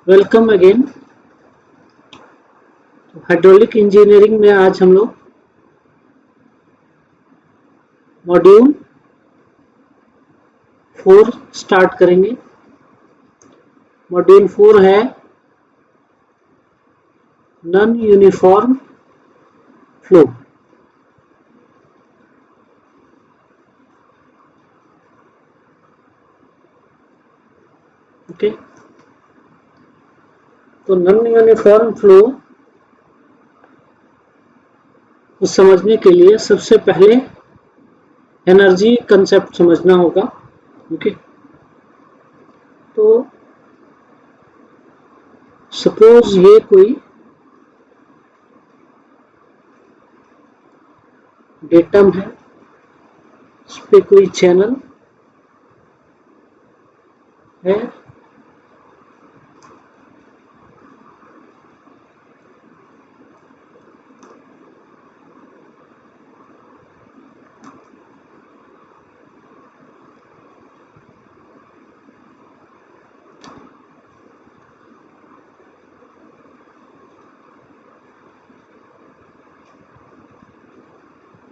Welcome again. Hydraulic engineering में आज हम लोग मॉड्यूल 4 स्टार्ट करेंगे। मॉड्यूल 4 है नॉन यूनिफॉर्म फ्लो। ओके, तो नॉन यूनिफॉर्म फ्लो को समझने के लिए सबसे पहले एनर्जी कंसेप्ट समझना होगा। ओके, तो सपोज ये कोई डेटम है, इस पे कोई चैनल है,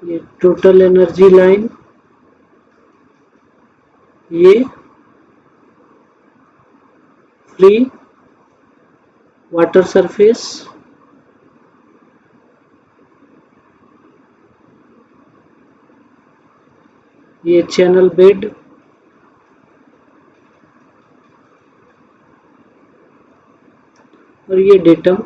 ये टोटल एनर्जी लाइन, ये फ्री वाटर सरफेस, ये चैनल बेड, और ये डेटम।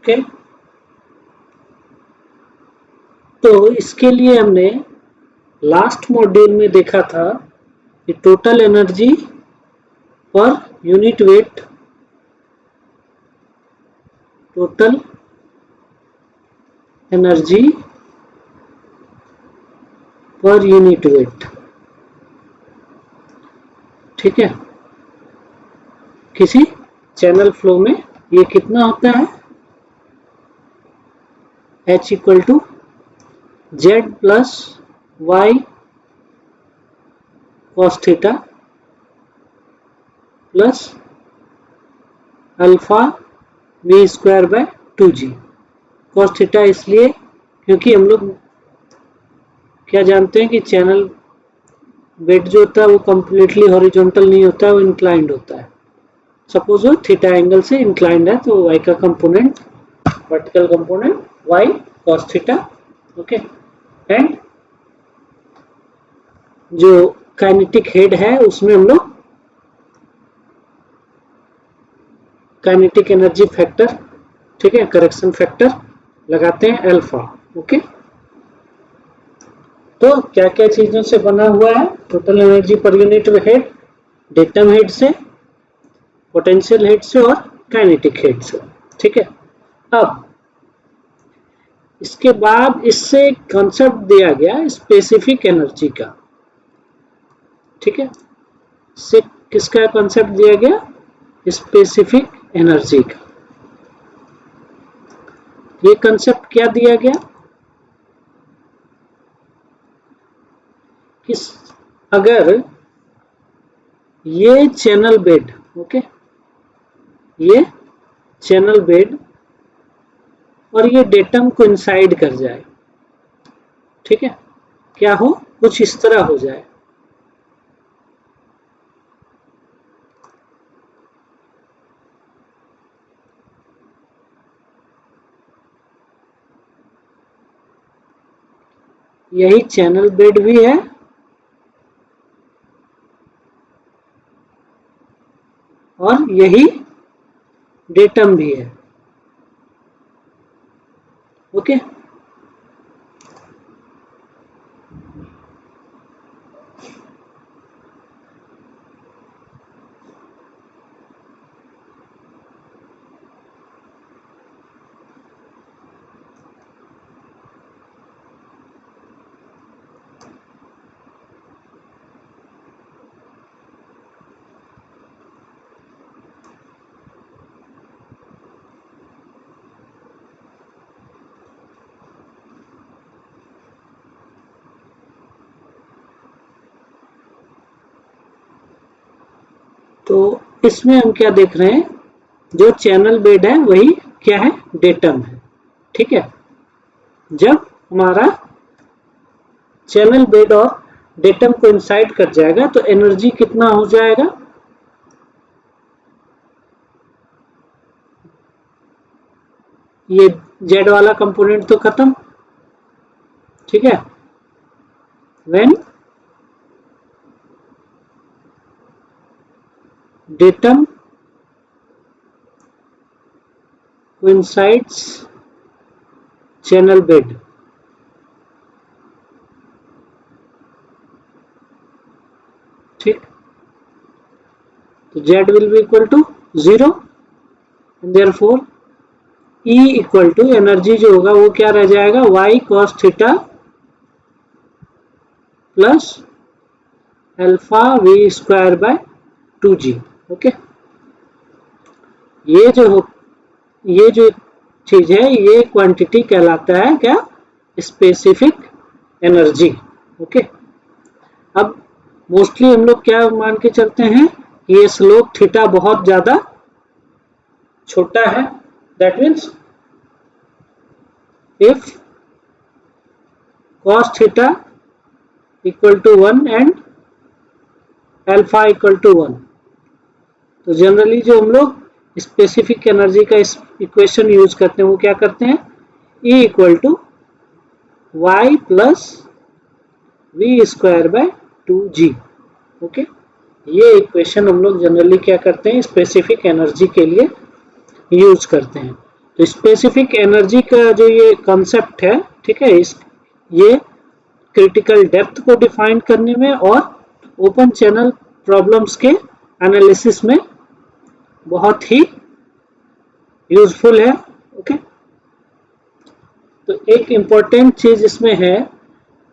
ओके, तो इसके लिए हमने लास्ट मॉड्यूल में देखा था कि total energy per unit weight, total energy per unit weight. ठीक है, किसी चैनल फ्लो में ये कितना होता है, H equal to Z plus Y cos theta plus alpha V square by 2g। Cos theta इसलिए क्योंकि हम लोग क्या जानते हैं कि चैनल बेड जो होता है वो कंप्लीटली हॉरिजॉन्टल नहीं होता है, वो इंक्लाइंड होता है। सपोज वो थीटा एंगल से इंक्लाइंड है तो y का component, vertical component y cos theta. Okay, and जो काइनेटिक हेड है उसमें हम लोग काइनेटिक एनर्जी फैक्टर, ठीक है, करेक्शन फैक्टर लगाते हैं अल्फा। ओके, तो क्या क्या चीजों से बना हुआ है total energy per unit head, datum head से, पोटेंशियल हेड से और काइनेटिक हेड से। ठीक है, अब इसके बाद इससे कॉन्सेप्ट दिया गया स्पेसिफिक एनर्जी का। ठीक है, इससे किसका कॉन्सेप्ट दिया गया, स्पेसिफिक एनर्जी का। ये कॉन्सेप्ट क्या दिया गया कि अगर ये चैनल बेड, ओके, ये चैनल बेड और ये डेटम को इंसाइड कर जाए, ठीक है, क्या हो, कुछ इस तरह हो जाए। यही चैनल बेड भी है और यही डेटम भी है। ओके, तो इसमें हम क्या देख रहे हैं, जो चैनल बेड है वही क्या है, डेटम है। ठीक है, जब हमारा चैनल बेड और डेटम को इंसाइड कर जाएगा तो एनर्जी कितना हो जाएगा, ये जेड वाला कंपोनेंट तो खत्म। ठीक है, when datum coincides channel bed, ठीक, तो Z will be equal to 0 and therefore E equal to energy जो होगा वो क्या रह जाएगा, y cos theta plus alpha v square by 2g। Okay, ये जो चीज है ये क्वांटिटी कहलाता है क्या, स्पेसिफिक एनर्जी। ओके, अब मोस्टली हम लोग क्या मान के चलते हैं, ये स्लोप थीटा बहुत ज्यादा छोटा है, that means if cos theta equal to 1 and alpha equal to 1, तो जनरली जो हम लोग स्पेसिफिक एनर्जी का इक्वेशन यूज करते हैं वो क्या करते हैं, E equal to y plus v square by 2g। Okay, ये इक्वेशन हम लोग जनरली क्या करते हैं, स्पेसिफिक एनर्जी के लिए यूज करते हैं। तो स्पेसिफिक एनर्जी का जो ये कॉन्सेप्ट है, ठीक है, ये क्रिटिकल डेप्थ को डिफाइन करने में और ओपन चैनल प्रॉब्लम्स के एनालिसिस में बहुत ही यूजफुल है। ओके, तो एक इम्पोर्टेंट चीज इसमें है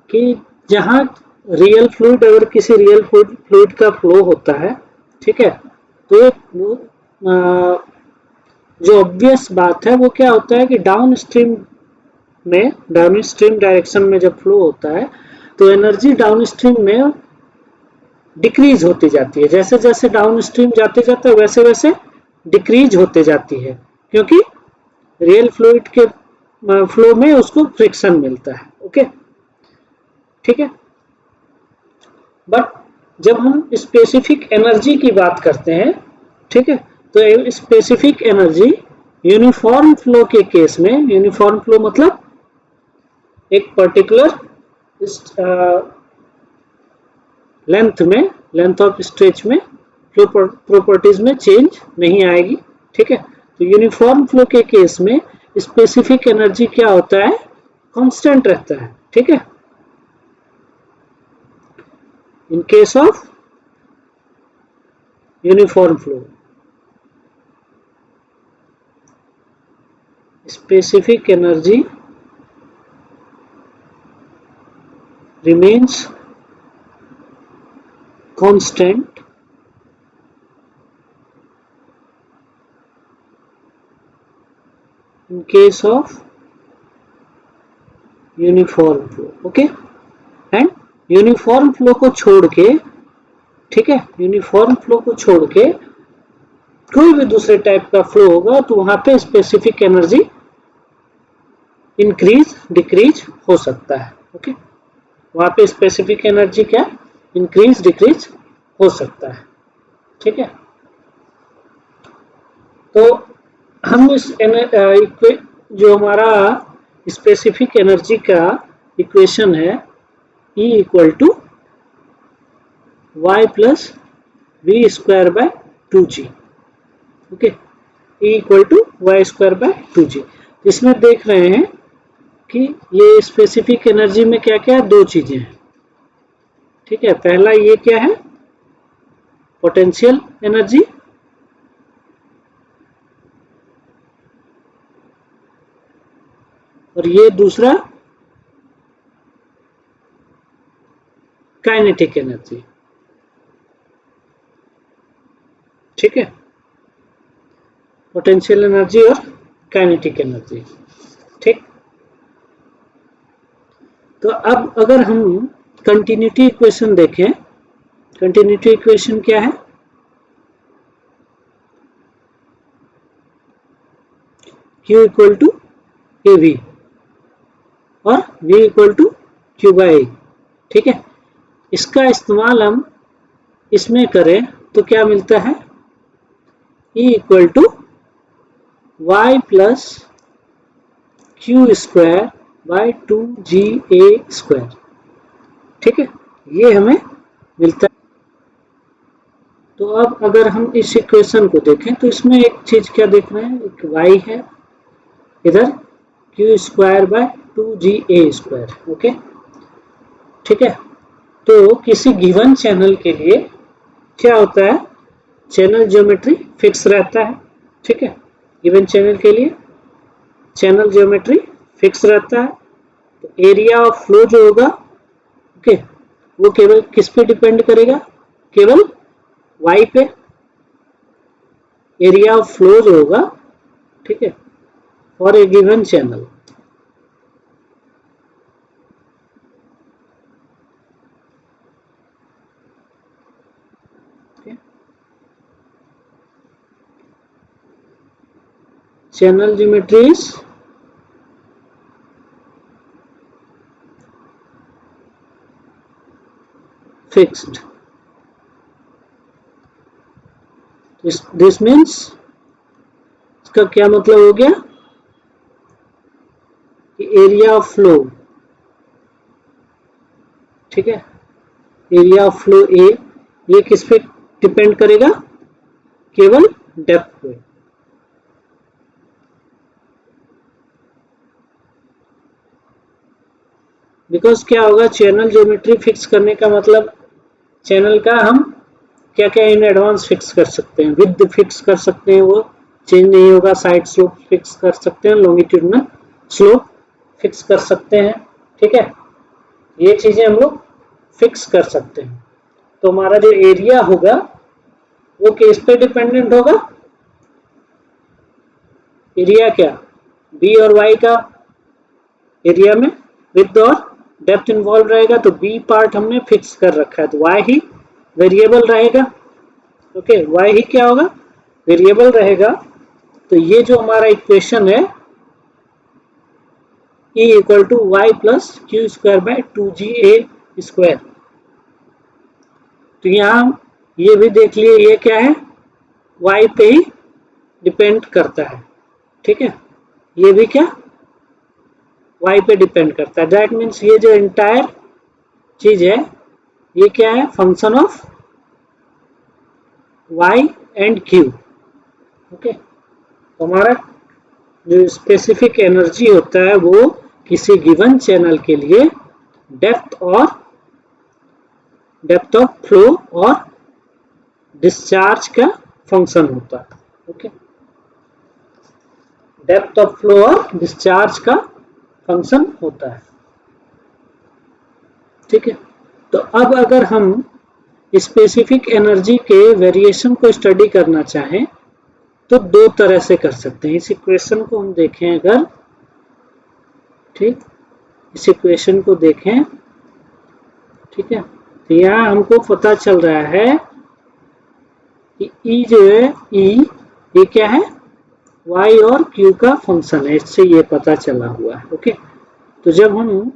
कि जहां रियल फ्लूइड, अगर किसी रियल फ्लूइड का फ्लो होता है, ठीक है, तो जो ऑब्वियस बात है वो क्या होता है कि डाउन स्ट्रीम डायरेक्शन में जब फ्लो होता है तो एनर्जी डाउन स्ट्रीम में डिक्रीज होती जाती है, जैसे जैसे डाउन स्ट्रीम जाते जाते वैसे वैसे डिक्रीज होते जाती है, क्योंकि रियल फ्लूइड के फ्लो में उसको फ्रिक्शन मिलता है। ओके, ठीक है, बट जब हम स्पेसिफिक एनर्जी की बात करते हैं, ठीक है, तो स्पेसिफिक एनर्जी यूनिफॉर्म फ्लो के केस में, यूनिफॉर्म फ्लो मतलब एक पर्टिकुलर लेंथ ऑफ स्ट्रेच में फ्लो प्रॉपर्टीज में चेंज नहीं आएगी। ठीक है, तो यूनिफॉर्म फ्लो के केस में स्पेसिफिक एनर्जी क्या होता है, कांस्टेंट रहता है। ठीक है, in case of uniform flow specific energy remains constant in case of uniform flow। Okay, and uniform flow को छोड़ के, ठीक है, यूनिफॉर्म फ्लो को छोड़ के कोई भी दूसरे टाइप का फ्लो होगा तो वहां पे स्पेसिफिक एनर्जी इंक्रीज डिक्रीज हो सकता है। ओके, वहां पे स्पेसिफिक एनर्जी क्या इंक्रीज डिक्रीज हो सकता है। ठीक है, तो हम इस जो हमारा स्पेसिफिक एनर्जी का इक्वेशन है, E equal to y plus v square by 2g। Okay, E equal to y square by 2g। इसमें देख रहे हैं कि ये स्पेसिफिक एनर्जी में क्या क्या दो चीजें हैं। ठीक है, पहला ये क्या है, पोटेंशियल एनर्जी, और ये दूसरा काइनेटिक एनर्जी। ठीक है, पोटेंशियल एनर्जी और काइनेटिक एनर्जी। ठीक, तो अब अगर हम कंटिन्यूटी इक्वेशन देखें, कंटिन्यूटी इक्वेशन क्या है, Q इक्वल टू AV और V equal to Q by A। ठीक है, इसका इस्तेमाल हम इसमें करें तो क्या मिलता है, E equal to y plus Q square by 2GA square. ठीक है, ये हमें मिलता है। तो अब अगर हम इस इक्वेशन को देखें तो इसमें एक चीज क्या देख रहे हैं, एक y है, इधर Q square by 2GA square. Okay, ठीक है। तो किसी गिवन चैनल के लिए क्या होता है, चैनल ज्योमेट्री फिक्स रहता है। ठीक है, गिवन चैनल के लिए चैनल ज्योमेट्री फिक्स रहता है। तो एरिया ऑफ फ्लो जो होगा, ओके, वो केवल किस पे डिपेंड करेगा, केवल y पे। एरिया ऑफ फ्लो जो होगा, ठीक है, for a given channel, channel geometry is fixed. This means, इसका क्या मतलब हो गया कि एरिया ऑफ फ्लो, ठीक है, एरिया ऑफ फ्लो ए, ये किस पे डिपेंड करेगा, केवल डेप्थ पे। बिकॉज क्या होगा, चैनल ज्योमेट्री फिक्स करने का मतलब चैनल का हम क्या क्या इन एडवांस फिक्स कर सकते हैं, विड्थ फिक्स कर सकते हैं, वो चेंज नहीं होगा, साइड स्लोप फिक्स कर सकते हैं, लॉन्गिट्यूडनल स्लोप फिक्स कर सकते हैं। ठीक है, ये चीजें हम लोग फिक्स कर सकते हैं। तो हमारा जो एरिया होगा वो किस पे डिपेंडेंट होगा, एरिया क्या, बी और वाई का एरिया में विड्थ और डेप्थ इन्वॉल्व रहेगा। तो बी पार्ट हमने फिक्स कर रखा है, तो वाई ही वेरिएबल रहेगा। ओके, वाई ही क्या होगा, वेरिएबल रहेगा। तो ये जो हमारा इक्वेशन है, E equal to y plus Q square by 2GA square. तो यहाँ ये भी देख लिए, ये क्या है, y पे ही डिपेंड करता है। ठीक है, ये भी क्या, y पे डिपेंड करता है। दैट मीन्स ये जो एंटायर चीज है, ये क्या है, function of y and q। Okay, तो हमारा जो स्पेसिफिक एनर्जी होता है वो किसी गिवन चैनल के लिए डेप्थ ऑफ फ्लो और डिस्चार्ज का फंक्शन होता है। ओके, डेप्थ ऑफ फ्लो और डिस्चार्ज का फंक्शन होता है। ठीक है, तो अब अगर हम स्पेसिफिक एनर्जी के वेरिएशन को स्टडी करना चाहें तो दो तरह से कर सकते हैं। इस इक्वेशन को हम देखें अगर, ठीक, इस इक्वेशन को देखें, ठीक है, तो यहाँ हमको पता चल रहा है कि E जो है, E ये क्या है, y और q का फंक्शन है, इससे ये पता चला हुआ है। ओके, तो जब हम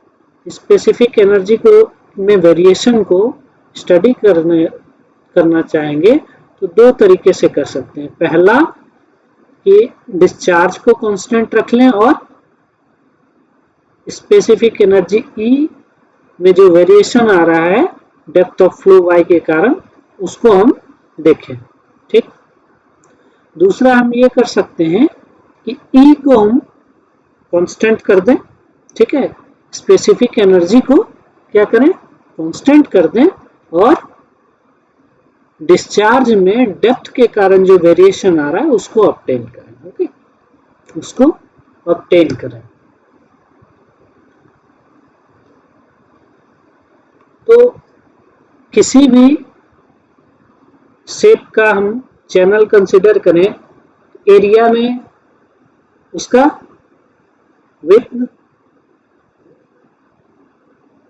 स्पेसिफिक एनर्जी को में वेरिएशन को स्टडी करना चाहेंगे तो दो तरीके से कर सकते हैं। पहला कि डिस्चार्ज को कांस्टेंट रख लें और स्पेसिफिक एनर्जी E में जो वेरिएशन आ रहा है डेप्थ ऑफ फ्लो y के कारण, उसको हम देखें। ठीक, दूसरा हम ये कर सकते हैं कि E को हम कांस्टेंट कर दें। ठीक है, स्पेसिफिक एनर्जी को क्या करें, कांस्टेंट कर दें और डिस्चार्ज में डेप्थ के कारण जो वेरिएशन आ रहा है उसको ऑब्टेन करें। ओके, उसको ऑब्टेन करें। तो किसी भी शेप का हम चैनल कंसिडर करें, एरिया में उसका विड्थ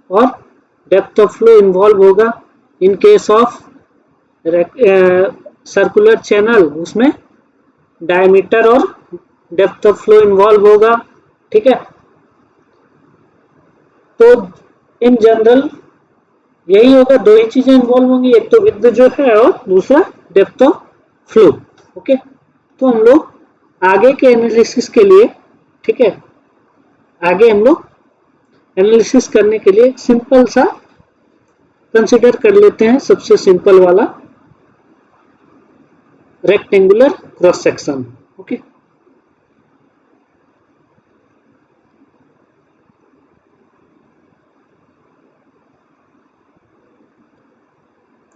और डेप्थ ऑफ फ्लो इन्वॉल्व होगा। In case of circular channel, उसमें डायमीटर और डेप्थ ऑफ फ्लो इन्वॉल्व होगा, ठीक है। तो इन जनरल यही होगा, दो ही चीजें इन्वॉल्व होंगी, एक तो विड्थ जो है और दूसरा डेप्थ ऑफ फ्लो। ओके, तो हम लोग आगे के एनालिसिस के लिए, ठीक है, आगे हम लोग एनालिसिस करने के लिए सिंपल सा कंसिडर कर लेते हैं, सबसे सिंपल वाला रेक्टेंगुलर क्रॉस सेक्शन। ओके,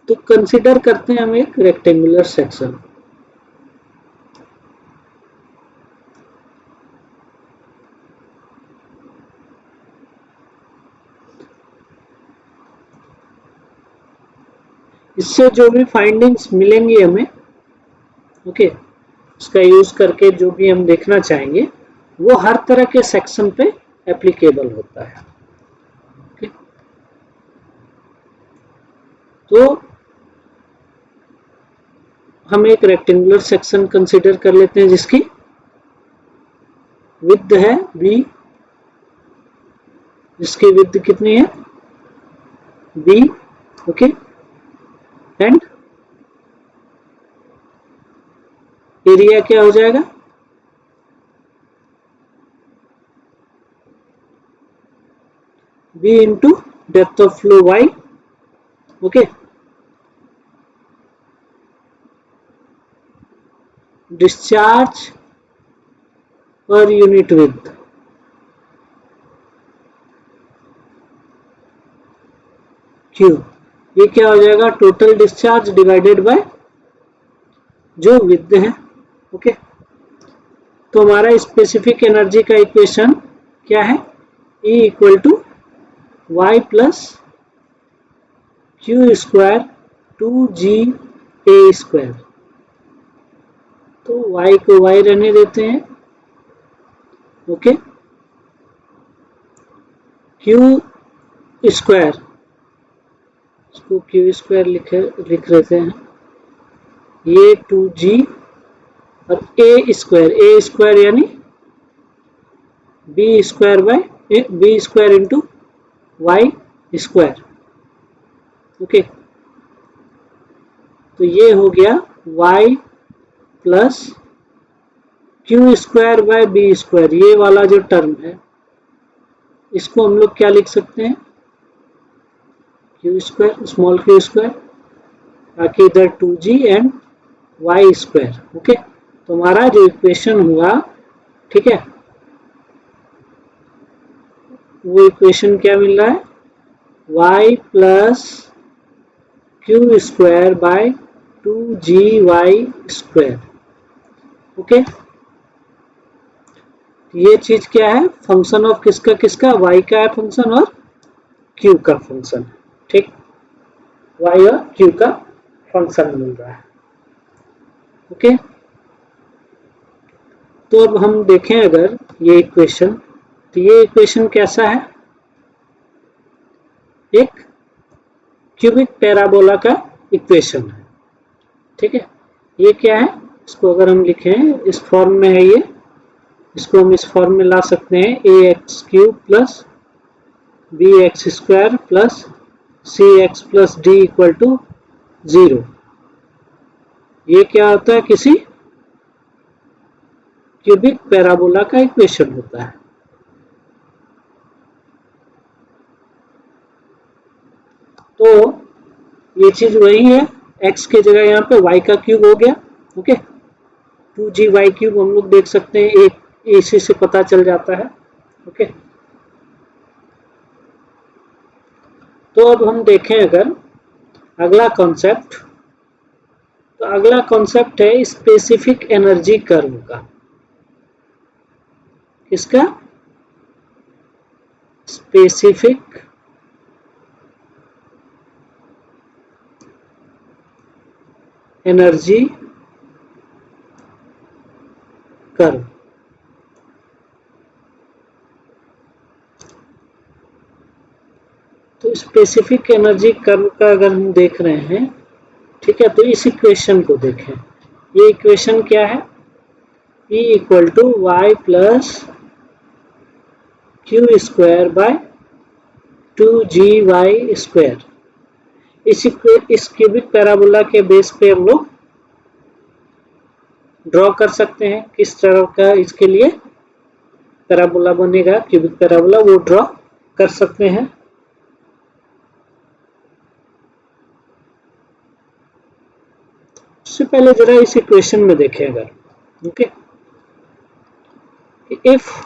तो कंसिडर करते हैं हम एक रेक्टेंगुलर सेक्शन। इससे जो भी फाइंडिंग्स मिलेंगी हमें, ओके, उसका यूज करके जो भी हम देखना चाहेंगे वो हर तरह के सेक्शन पे एप्लीकेबल होता है। ओके, तो हम एक रेक्टेंगुलर सेक्शन कंसिडर कर लेते हैं जिसकी विड्थ है b, जिसकी विड्थ कितनी है b, ओके, एंड एरिया क्या हो जाएगा b into depth of flow y। Okay, discharge पर यूनिट विड्थ q, ये क्या हो जाएगा टोटल डिस्चार्ज डिवाइडेड बाय जो विड्थ है। ओके, तो हमारा स्पेसिफिक एनर्जी का इक्वेशन क्या है, E equal to y plus Q square 2g a square. तो y को y रहने देते हैं, ओके, क्यू स्क्वायर, इसको क्यू स्क्वायर लिख लेते हैं, ये 2g और a स्क्वायर यानी b square bye b square into y square. Okay, तो ये हो गया y plus Q square by B square, ये वाला जो टर्म है इसको हम लोग क्या लिख सकते हैं Q square small Q square, बाकी इधर 2g and Y square. Okay, तो हमारा जो इक्वेशन हुआ, ठीक है, वो इक्वेशन क्या मिल रहा है y plus Q square by 2gy square. Okay, ये चीज क्या है फंक्शन ऑफ किसका किसका, y का है फंक्शन और q का फंक्शन, ठीक, y और q का फंक्शन मिल रहा है। ओके, तो अब हम देखें अगर ये इक्वेशन, तो ये इक्वेशन कैसा है, एक क्यूबिक पैराबोला का इक्वेशन है, ठीक है। ये क्या है, इसको अगर हम लिखें इस फॉर्म में है ये, इसको हम इस फॉर्म में ला सकते हैं ax cube plus bx square plus cx plus d equal to 0। ये क्या होता है, किसी क्यूबिक पैराबोला का इक्वेशन होता है। तो ये चीज वही है, x के जगह यहाँ पे y का क्यूब हो गया। ओके, 2gy क्यूब हम लोग देख सकते हैं, एक इसी से पता चल जाता है। ओके, तो अब हम देखें अगर अगला कॉन्सेप्ट, तो अगला कॉन्सेप्ट है स्पेसिफिक एनर्जी कर्व का। किसका, स्पेसिफिक एनर्जी कर्व। तो स्पेसिफिक एनर्जी कर्व का अगर हम देख रहे हैं, ठीक है, तो इस इक्वेशन को देखें, ये इक्वेशन क्या है, E equal to y plus Q square by 2gy square. इस क्यूबिक पैराबोला के बेस पे हम लोग ड्रॉ कर सकते हैं किस तरह का इसके लिए पैराबोला बनेगा, क्यूबिक पैराबोला, वो ड्रॉ कर सकते हैं। उससे पहले जरा इस इक्वेशन में देखें अगर, ओके, इफ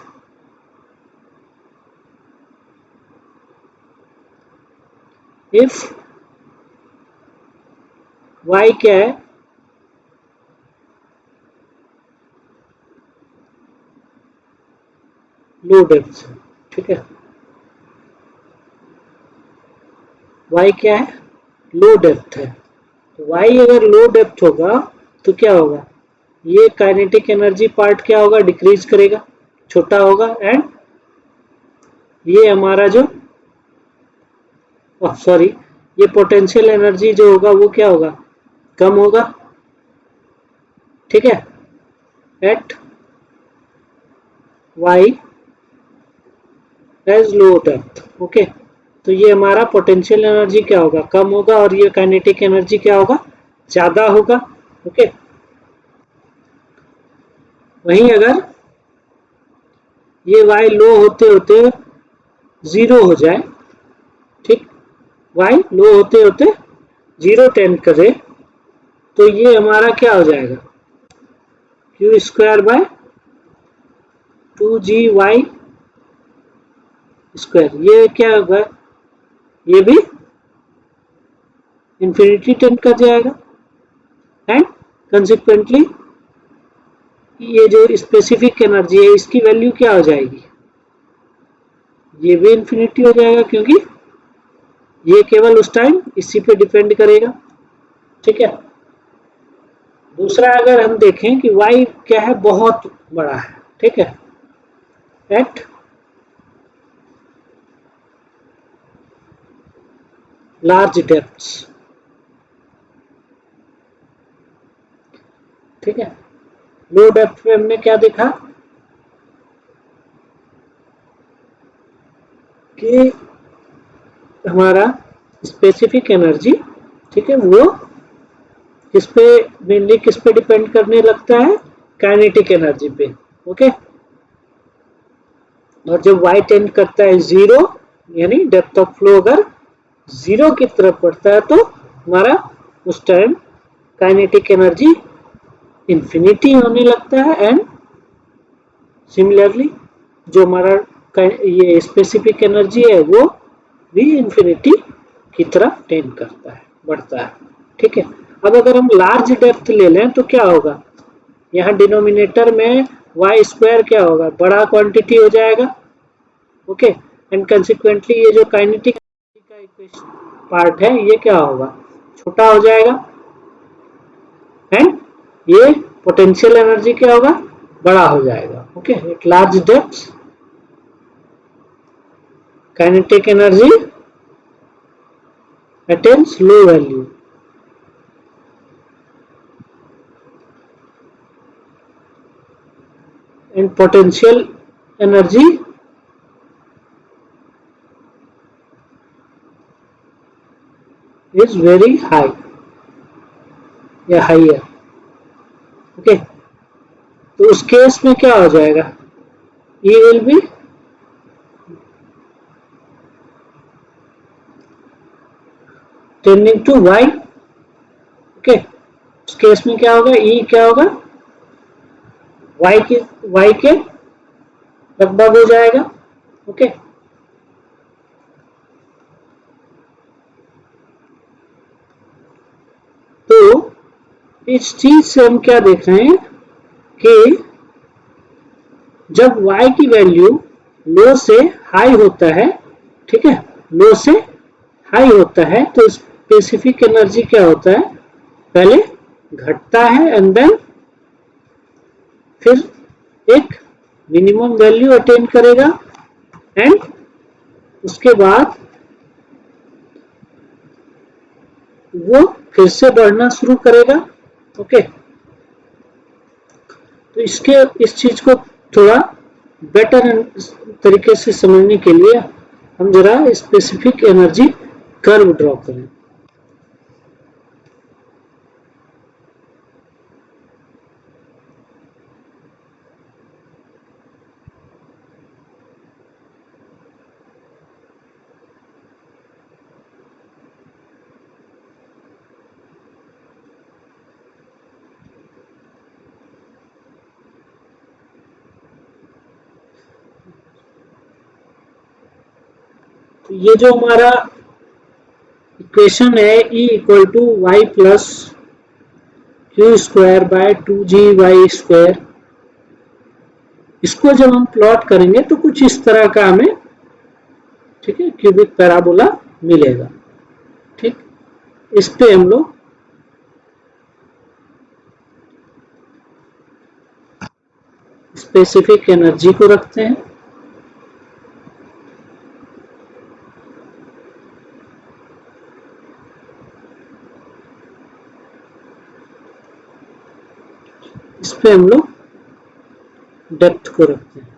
y क्या है, लो डेप्थ, ठीक है, y क्या है, लो डेप्थ है। तो y अगर लो डेप्थ होगा तो क्या होगा, ये काइनेटिक एनर्जी पार्ट क्या होगा, डिक्रीज करेगा, छोटा होगा, एंड ये हमारा जो सॉरी ये पोटेंशियल एनर्जी जो होगा वो क्या होगा, कम होगा, ठीक है, at y as low depth, okay. तो ये हमारा पोटेंशियल एनर्जी क्या होगा, कम होगा, और ये काइनेटिक एनर्जी क्या होगा, ज्यादा होगा, ओके। वहीं अगर ये y लो होते होते जीरो हो जाए, ठीक, y लो होते होते जीरो टेंड करे, तो ये हमारा क्या हो जाएगा, Q square by 2gy square. ये क्या होगा, ये भी इंफिनिटी टेंड कर जाएगा, एंड कंसिक्वेंटली ये जो स्पेसिफिक एनर्जी है इसकी वैल्यू क्या हो जाएगी, ये भी इंफिनिटी हो जाएगा, क्योंकि ये केवल उस टाइम इसी पे डिपेंड करेगा, ठीक है। दूसरा अगर हम देखें कि y क्या है, बहुत बड़ा है, ठीक है, एट लार्ज डेप्थ्स, ठीक है। लो डेप्थ में हमने क्या देखा कि हमारा स्पेसिफिक एनर्जी, ठीक है, वो किस पे मेनली किस पे डिपेंड करने लगता है, काइनेटिक एनर्जी पे, ओके। और जब y टेंड करता है जीरो, यानी डेप्थ ऑफ फ्लो अगर जीरो की तरफ बढ़ता है, तो हमारा उस टाइम काइनेटिक एनर्जी इंफिनिटी होने लगता है, एंड सिमिलरली जो हमारा ये स्पेसिफिक एनर्जी है वो भी इंफिनिटी की तरफ टेंड करता है, बढ़ता है, ठीक है। अब अगर हम लार्ज डेप्थ ले लें तो क्या होगा, यहाँ डिनोमिनेटर में y स्क्वायर क्या होगा, बड़ा क्वांटिटी हो जाएगा, ओके, एंड कंसिक्वेंटली ये जो काइनेटिक का इक्वेशन पार्ट है ये क्या होगा, छोटा हो जाएगा, एंड ये पोटेंशियल एनर्जी क्या होगा, बड़ा हो जाएगा, okay. At large depth kinetic energy attains low value, and potential energy is very high या higher, ओके। तो उस केस में क्या हो जाएगा, E will be tending to y, okay. उस केस में क्या होगा, E क्या होगा, y के लगभग हो जाएगा, ओके। तो इस चीज से हम क्या देख रहे हैं कि जब y की वैल्यू लो से हाई होता है, ठीक है, लो से हाई होता है, तो स्पेसिफिक एनर्जी क्या होता है, पहले घटता है, एंड देन फिर एक मिनिमम वैल्यू अटेन करेगा, एंड उसके बाद वो फिर से बढ़ना शुरू करेगा, ओके। तो इसके इस चीज को थोड़ा बेटर तरीके से समझने के लिए हम जरा स्पेसिफिक एनर्जी कर्व ड्रॉ करें। ये जो हमारा इक्वेशन है E equal to y plus Q square by 2GY², इसको जब हम प्लॉट करेंगे तो कुछ इस तरह का हमें, ठीक है, क्यूबिक पैराबोला मिलेगा। ठीक, इस पे हम लोग स्पेसिफिक एनर्जी को रखते हैं। इस पे हम लोग डेप्थ को रखते हैं।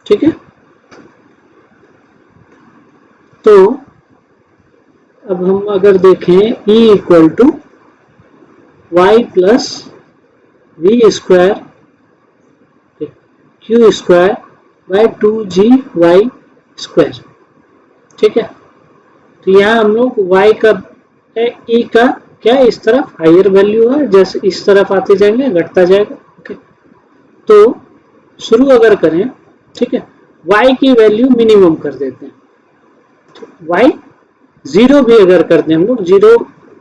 ठीक है, तो अब हम अगर देखें E equal to y plus V² Q square by 2GY²। ठीक है, तो यहाँ हम लोग y का E का क्या इस तरफ हायर वैल्यू है, जैसे इस तरफ आते जाएंगे घटता जाएगा। ओके, तो शुरू अगर करें, ठीक है, y की वैल्यू मिनिमम कर देते हैं। y 0 भी अगर कर दें, हम लोग 0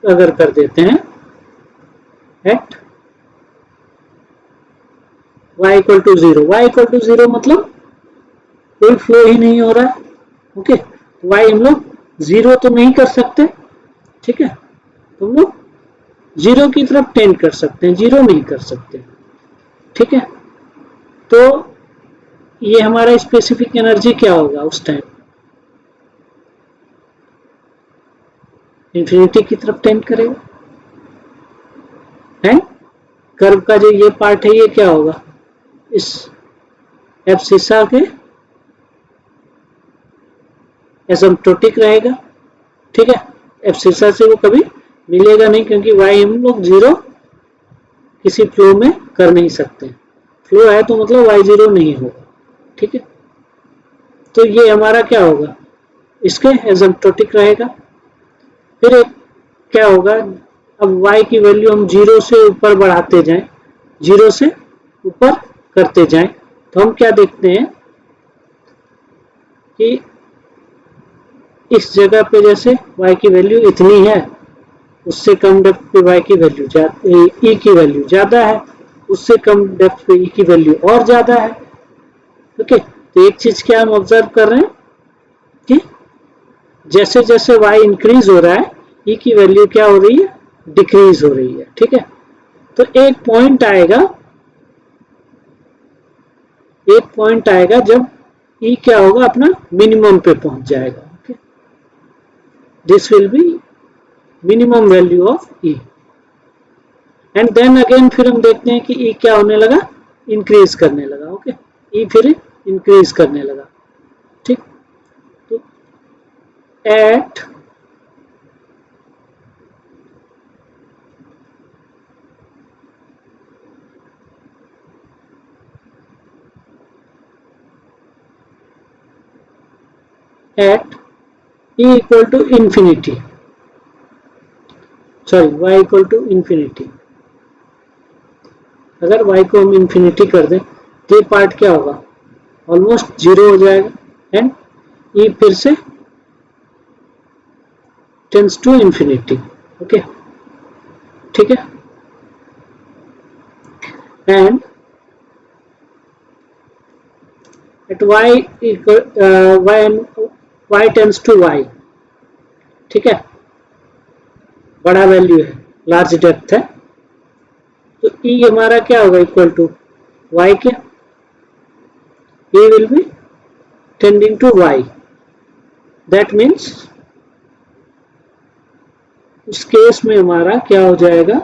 अगर कर देते हैं at y equal to 0, y equal to 0 मतलब कोई फ्लो ही नहीं हो रहा है। ओके, y हम लोग 0 तो नहीं कर सकते। ठीक है, तो हम लोग 0 की तरफ टेंड कर सकते हैं, 0 नहीं कर सकते। ठीक है, तो ये हमारा स्पेसिफिक एनर्जी क्या होगा उस टाइम, इंफिनिटी की तरफ टेंड करेगा। है कर्व का जो ये पार्ट है ये क्या होगा, इस एब्सिसा के एसिम्प्टोटिक रहेगा। ठीक है, एब्सिसा से वो कभी मिलेगा नहीं, क्योंकि y हम लोग 0 किसी फ्लो में कर नहीं सकते। फ्लो है तो मतलब y 0 नहीं होगा। ठीक है, तो ये हमारा क्या होगा, इसके एसिम्प्टोटिक रहेगा। फिर एक क्या होगा, अब y की वैल्यू हम 0 से ऊपर बढ़ाते जाएं, 0 से ऊपर करते जाएं, तो हम क्या देखते हैं कि इस जगह पे जैसे y की वैल्यू इतनी है, उससे कम डेप्थ पे y की वैल्यू E की वैल्यू ज़्यादा है, उससे कम डेप्थ पे E की वैल्यू और ज़्यादा है। ओके, तो एक चीज़ क्या हम ऑब्जर्व कर रहे हैं कि जैसे जैसे y इंक्रीज हो रहा है E की वैल्यू क्या हो रही है, डिक्रीज हो रही है। ठीक है, तो एक पॉइंट आएगा जब E क्या होगा, अपना मिनिमम पे पहुंच जाएगा। Okay, this will be minimum value of E, and then again फिर हम देखते हैं कि E क्या होने लगा, इंक्रीज करने लगा। ओके, E फिर इंक्रीज करने लगा। ठीक, तो at E equal to infinity, sorry y equal to infinity, अगर y को हम इंफिनिटी कर दें तो ये पार्ट क्या होगा, ऑलमोस्ट 0 हो जाएगा, एंड E फिर से टेंड्स टू इंफिनिटी। ओके, ठीक है, and at y equal y tends to y। ठीक है, बड़ा वैल्यू है, लार्ज डेप्थ है, तो E हमारा क्या होगा, इक्वल टू y के, E will be tending to y, that means उस केस में हमारा क्या हो जाएगा,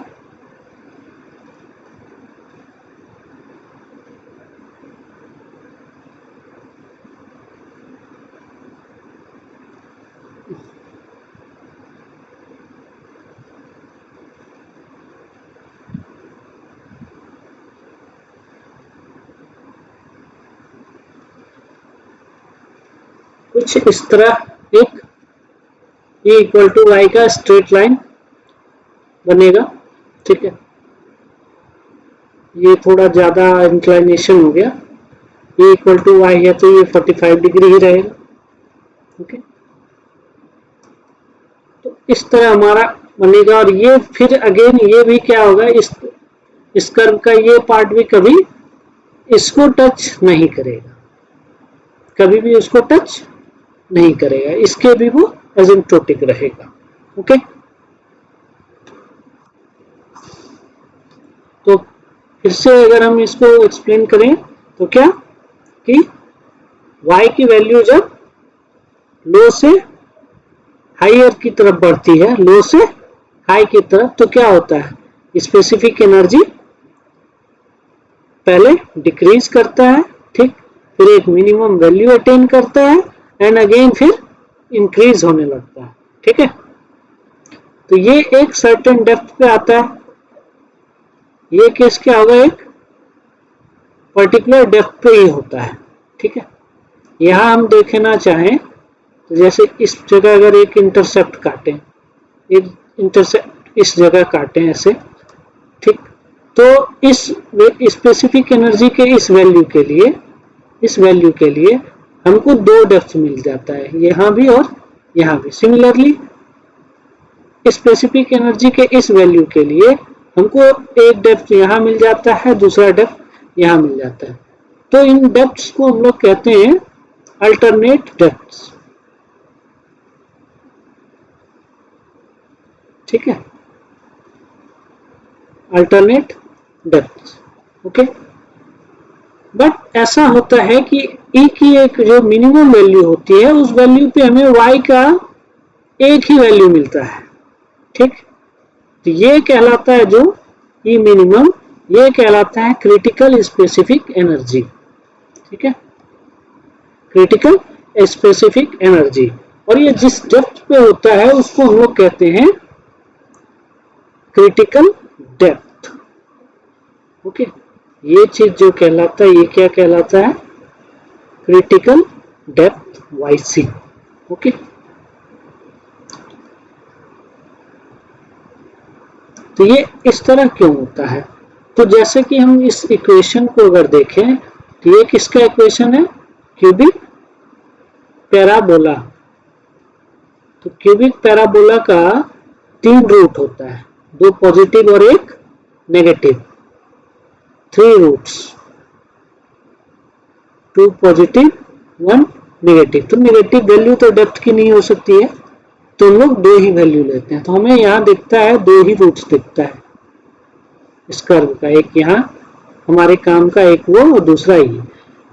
कुछ इस तरह एक E इक्वल टू वाई का स्ट्रेट लाइन बनेगा। ठीक है, ये थोड़ा ज्यादा इंक्लाइनेशन हो गया। E इक्वल टू वाई है तो ये 45 डिग्री ही रहेगा। ओके, तो इस तरह हमारा बनेगा। और ये फिर अगेन ये भी क्या होगा, इस कर्व का ये पार्ट भी कभी इसको टच नहीं करेगा, कभी भी उसको टच नहीं करेगा, इसके भी वो एसिम्प्टोटिक रहेगा। ओके, तो फिर से अगर हम इसको एक्सप्लेन करें तो क्या कि y की वैल्यू जब लो से हायर की तरफ बढ़ती है, लो से हाई की तरफ, तो क्या होता है, स्पेसिफिक एनर्जी पहले डिक्रीज करता है, ठीक, फिर एक मिनिमम वैल्यू अटेन करता है एंड अगेन फिर इंक्रीज होने लगता है। ठीक है, तो ये एक सर्टेन डेप्थ पे आता है। ये केस क्या होगा, एक पर्टिकुलर डेप्थ पे ही होता है। ठीक है, यहां हम देखना चाहें तो जैसे इस जगह अगर एक इंटरसेप्ट काटें, एक इंटरसेप्ट इस जगह काटें ऐसे, ठीक, तो इस स्पेसिफिक एनर्जी के इस वैल्यू के लिए हमको दो डेप्थ मिल जाता है, यहां भी और यहां भी। सिमिलरली स्पेसिफिक एनर्जी के इस वैल्यू के लिए हमको एक डेप्थ यहां मिल जाता है, दूसरा डेप्थ यहां मिल जाता है। तो इन डेप्थ्स को हम लोग कहते हैं अल्टरनेट डेप्थ्स। ठीक है, अल्टरनेट डेप्थ्स। ओके, बट ऐसा होता है कि E की एक जो मिनिमम वैल्यू होती है, उस वैल्यू पे हमें Y का एक ही वैल्यू मिलता है। ठीक, तो ये कहलाता है जो E मिनिमम, ये कहलाता है क्रिटिकल स्पेसिफिक एनर्जी। ठीक है, क्रिटिकल स्पेसिफिक एनर्जी। और ये जिस डेप्थ पे होता है उसको हम लोग कहते हैं क्रिटिकल डेप्थ। ओके, ये चीज जो कहलाता है, ये क्या कहलाता है, क्रिटिकल डेप्थ YC। ओके, तो ये इस तरह क्यों होता है, तो जैसे कि हम इस इक्वेशन को अगर देखें तो ये किसका इक्वेशन है, क्यूबिक पैराबोला। तो क्यूबिक पैराबोला का 3 रूट होता है, 2 पॉजिटिव और 1 नेगेटिव, 3 रूट्स, 2 पॉजिटिव 1 नेगेटिव। तो नेगेटिव वैल्यू तो डेप्थ की नहीं हो सकती है, तो हम लोग 2 ही वैल्यू लेते हैं। तो हमें यहाँ दिखता है 2 ही रूट्स दिखता है इस कर्व का, एक यहाँ हमारे काम का, एक वो और दूसरा ये।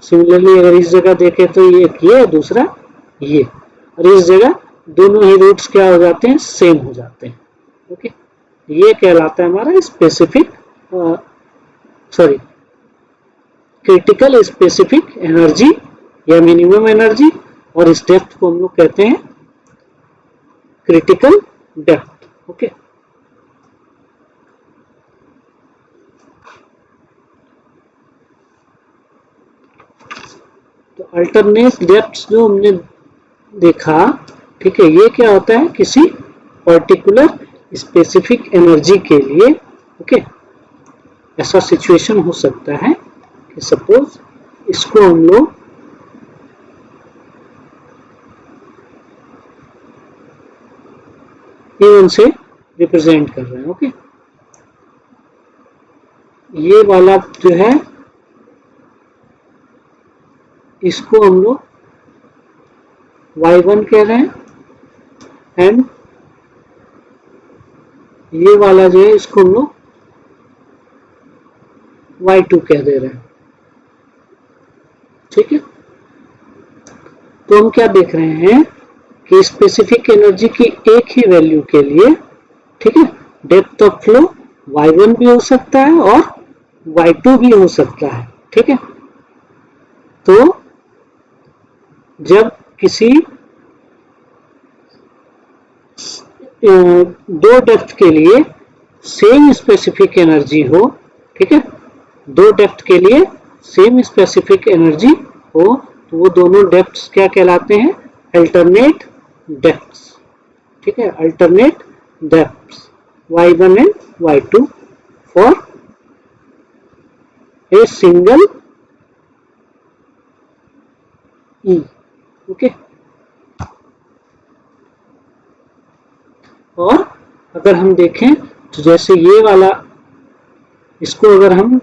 सिमिलरली अगर इस जगह देखें तो ये दूसरा ये, और इस जगह दोनों ही रूट्स क्या हो जाते हैं, सेम हो जाते हैं। ओके, ये कहलाता है हमारा स्पेसिफिक क्रिटिकल स्पेसिफिक एनर्जी या मिनिमम एनर्जी, और इस डेप्थ को हम लोग कहते हैं क्रिटिकल डेप्थ। ओके, तो अल्टरनेट डेप्थ जो हमने देखा, ठीक है, ये क्या होता है, किसी पर्टिकुलर स्पेसिफिक एनर्जी के लिए। ओके, ऐसा सिचुएशन हो सकता है कि सपोज इसको हम लोग E1 से रिप्रेजेंट कर रहे हैं। ओके, ये वाला जो है इसको हम लोग Y1 कह रहे हैं, एंड ये वाला जो है इसको हम लोग Y2 कह दे रहे हैं। ठीक है, तो हम क्या देख रहे हैं कि स्पेसिफिक एनर्जी की एक ही वैल्यू के लिए ठीक है। डेप्थ ऑफ फ्लो y1 भी हो सकता है और y2 भी हो सकता है, ठीक है। तो जब किसी दो डेप्थ के लिए सेम स्पेसिफिक एनर्जी हो, ठीक है, दो डेप्थ के लिए सेम स्पेसिफिक एनर्जी हो, तो वो दोनों डेप्थ्स क्या कहलाते हैं? अल्टरनेट डेप्थ्स, ठीक है, alternate depths y1 and y2 for a single E, okay. और अगर हम देखें तो जैसे ये वाला, इसको अगर हम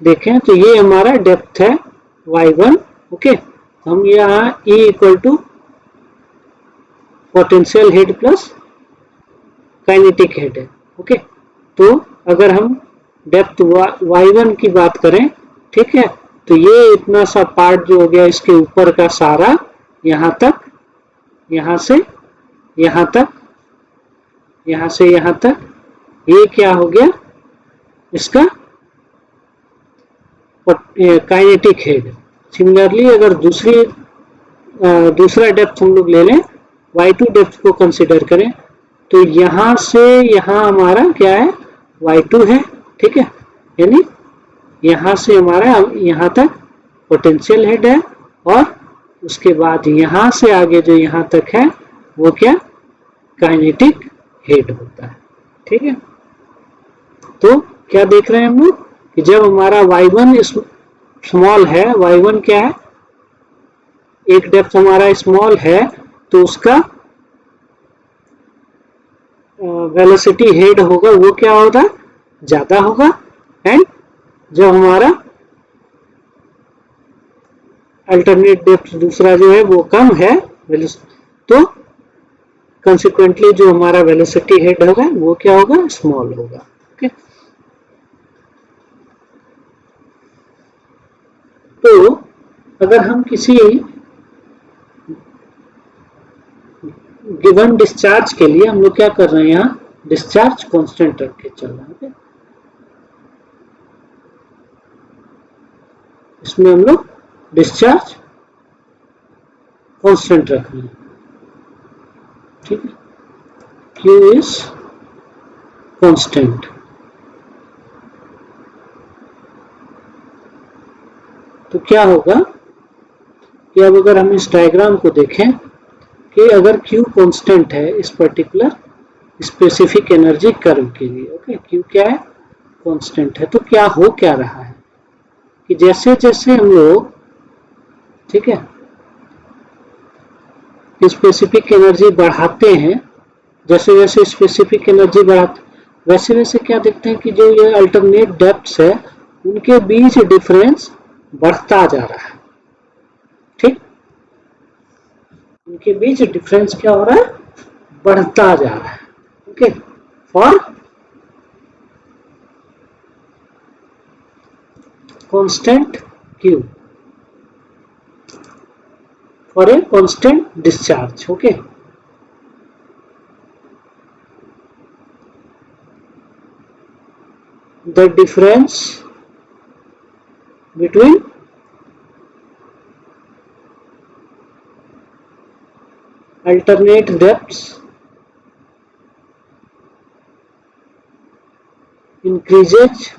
देखें तो ये हमारा डेप्थ है y1, ओके। हम यहाँ E equal to potential head plus kinetic head है, ओके। तो अगर हम डेप्थ y1 की बात करें, ठीक है, तो ये इतना सा पार्ट जो हो गया इसके ऊपर का सारा, यहाँ तक, यहाँ से यहाँ तक, यहाँ से यहाँ तक, ये क्या हो गया? इसका काइनेटिक हेड। सिमिलरली अगर दूसरा डेप्थ हम लोग ले लें, y2 डेप्थ को कंसिडर करें, तो यहाँ से यहाँ हमारा क्या है? y2 है, ठीक है, यानी यहाँ से हमारा यहाँ तक पोटेंशियल हेड है, और उसके बाद यहाँ से आगे जो यहाँ तक है वो क्या? काइनेटिक हेड होता है, ठीक है। तो क्या देख रहे हैं हम लोग कि जब हमारा y1 स्मॉल है, y1 क्या है? एक डेप्थ हमारा स्मॉल है, तो उसका वेलोसिटी हेड होगा वो क्या होगा? ज्यादा होगा। एंड जब हमारा अल्टरनेट डेप्थ दूसरा जो है वो कम है, तो कंसिक्वेंटली जो हमारा वेलोसिटी हेड होगा वो क्या होगा? स्मॉल होगा, ओके। तो अगर हम किसी गिवन डिस्चार्ज के लिए हम लोग क्या कर रहे हैं? यहाँ डिस्चार्ज कांस्टेंट रख के चल रहे हैं, इसमें हम लोग डिस्चार्ज कांस्टेंट रख रहे हैं, ठीक है। Q is constant. तो क्या होगा कि अब अगर हम इस डायग्राम को देखें कि अगर Q कांस्टेंट है इस पर्टिकुलर स्पेसिफिक एनर्जी कर्व के लिए, ओके, Q क्या है? कांस्टेंट है। तो क्या हो क्या रहा है कि जैसे जैसे हम लोग, ठीक है, स्पेसिफिक एनर्जी बढ़ाते हैं, जैसे जैसे स्पेसिफिक एनर्जी बढ़ाते वैसे वैसे क्या देखते हैं कि जो ये अल्टरनेट डेप्थ्स है उनके बीच डिफरेंस बढ़ता जा रहा है, ठीक। उनके बीच डिफरेंस क्या हो रहा है? बढ़ता जा रहा है, okay. For constant Q, for a constant discharge, okay. The difference between alternate depths increases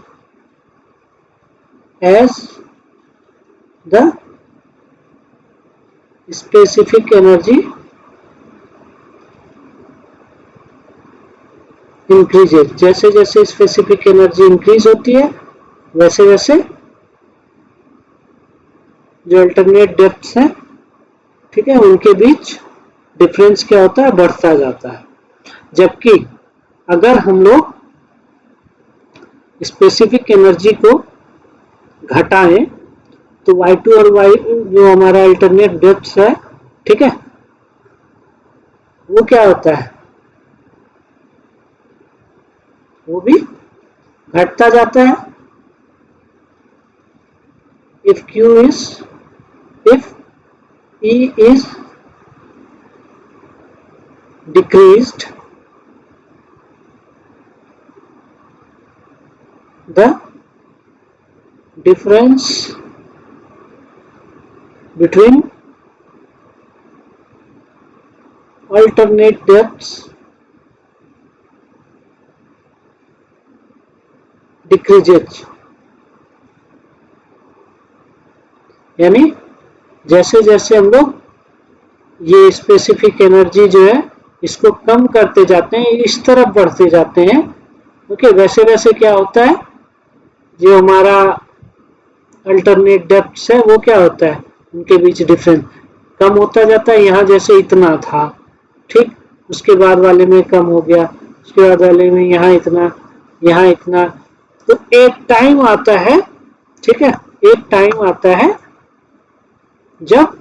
as the specific energy increases। जैसे जैसे स्पेसिफिक एनर्जी इंक्रीज होती है वैसे वैसे जो अल्टरनेट डेप्थ्स हैं, ठीक है, उनके बीच डिफरेंस क्या होता है? बढ़ता जाता है। जबकि अगर हम लोग स्पेसिफिक एनर्जी को घटाएं तो y2 और y जो हमारा अल्टरनेट डेप्थ्स है, ठीक है, वो क्या होता है? वो भी घटता जाता है। if E is decreased, the difference between alternate depths decreases, यानी जैसे जैसे हम लोग ये स्पेसिफिक एनर्जी जो है इसको कम करते जाते हैं, इस तरफ बढ़ते जाते हैं, ओके, वैसे वैसे क्या होता है, जो हमारा अल्टरनेट डेप्थ्स है वो क्या होता है, उनके बीच डिफरेंस कम होता जाता है। यहाँ जैसे इतना था, ठीक, उसके बाद वाले में कम हो गया, उसके बाद वाले में यहाँ इतना, यहाँ इतना। तो एक टाइम आता है, ठीक है, एक टाइम आता है जब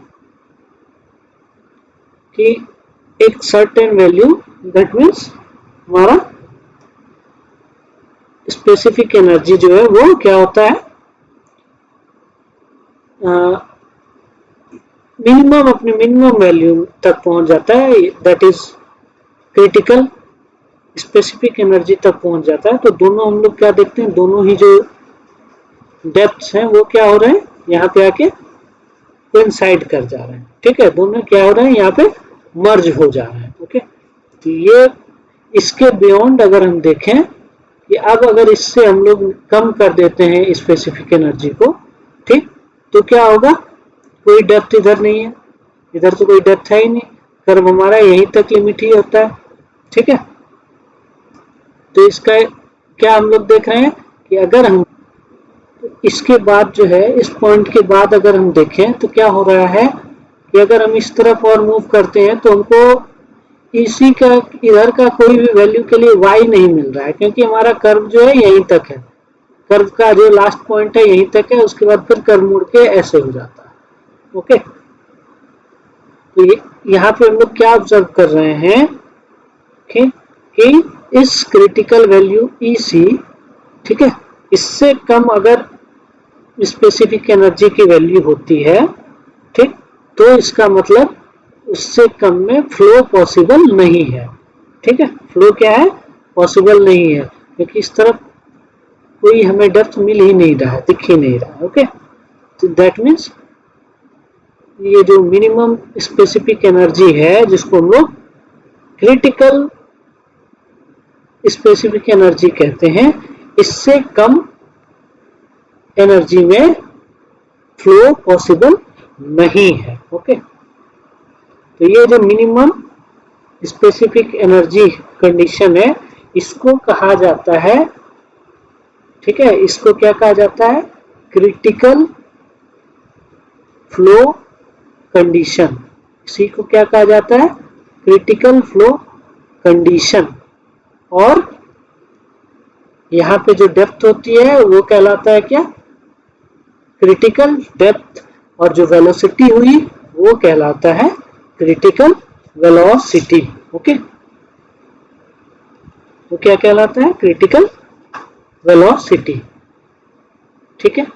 कि एक सर्टेन वैल्यू, दैट मीन्स हमारा स्पेसिफिक एनर्जी जो है वो क्या होता है, मिनिमम, अपने मिनिमम वैल्यू तक पहुंच जाता है, that is critical specific energy तक पहुंच जाता है। तो दोनों हम लोग क्या देखते हैं, दोनों ही जो डेप्थ्स हैं वो क्या हो रहे हैं, यहाँ पे आके कोइंसाइड कर जा रहे हैं, ठीक है, दोनों क्या हो रहे हैं, यहाँ पे मर्ज हो जा रहे हैं, ओके। तो ये इसके बियॉन्ड अगर हम देखें कि अब अगर इससे हम लोग कम कर देते हैं स्पेसिफिक एनर्जी को, ठीक, तो क्या होगा, कोई डेप्थ इधर नहीं है, इधर तो कोई डेप्थ है ही नहीं, कर्व हमारा यहीं तक लिमिट ही होता है, ठीक है। तो इसका क्या हम लोग देख रहे हैं कि अगर हम इसके बाद जो है, इस पॉइंट के बाद अगर हम देखें तो क्या हो रहा है कि अगर हम इस तरफ और मूव करते हैं तो हमको इसी का, इधर का कोई भी वैल्यू के लिए y नहीं मिल रहा है, क्योंकि हमारा कर्व जो है यहीं तक है, कर्व का जो लास्ट पॉइंट है यहीं तक है, उसके बाद फिर कर्व मुड़ के ऐसे हो जाता है, ओके। तो यहाँ पे हम लोग क्या ऑब्जर्व कर रहे हैं कि इस क्रिटिकल वैल्यू EC, ठीक है, इससे कम अगर स्पेसिफिक एनर्जी की वैल्यू होती है, ठीक, तो इसका मतलब उससे कम में फ्लो पॉसिबल नहीं है, ठीक है, फ्लो क्या है, पॉसिबल नहीं है, क्योंकि इस तरफ कोई हमें डेप्थ मिल ही नहीं रहा है, दिख ही नहीं रहा है, ओके। तो दैट मीन्स ये जो मिनिमम स्पेसिफिक एनर्जी है जिसको हम लोग क्रिटिकल स्पेसिफिक एनर्जी कहते हैं, इससे कम एनर्जी में फ्लो पॉसिबल नहीं है, ओके। तो ये जो मिनिमम स्पेसिफिक एनर्जी कंडीशन है इसको कहा जाता है, ठीक है, इसको क्या कहा जाता है, क्रिटिकल फ्लो कंडीशन, इसी को क्या कहा जाता है, क्रिटिकल फ्लो कंडीशन। और यहाँ पे जो डेप्थ होती है वो कहलाता है क्या, क्रिटिकल डेप्थ, और जो वेलोसिटी हुई वो कहलाता है क्रिटिकल वेलोसिटी, ओके। वो क्या कहलाता है, क्रिटिकल वेलोसिटी, ठीक है।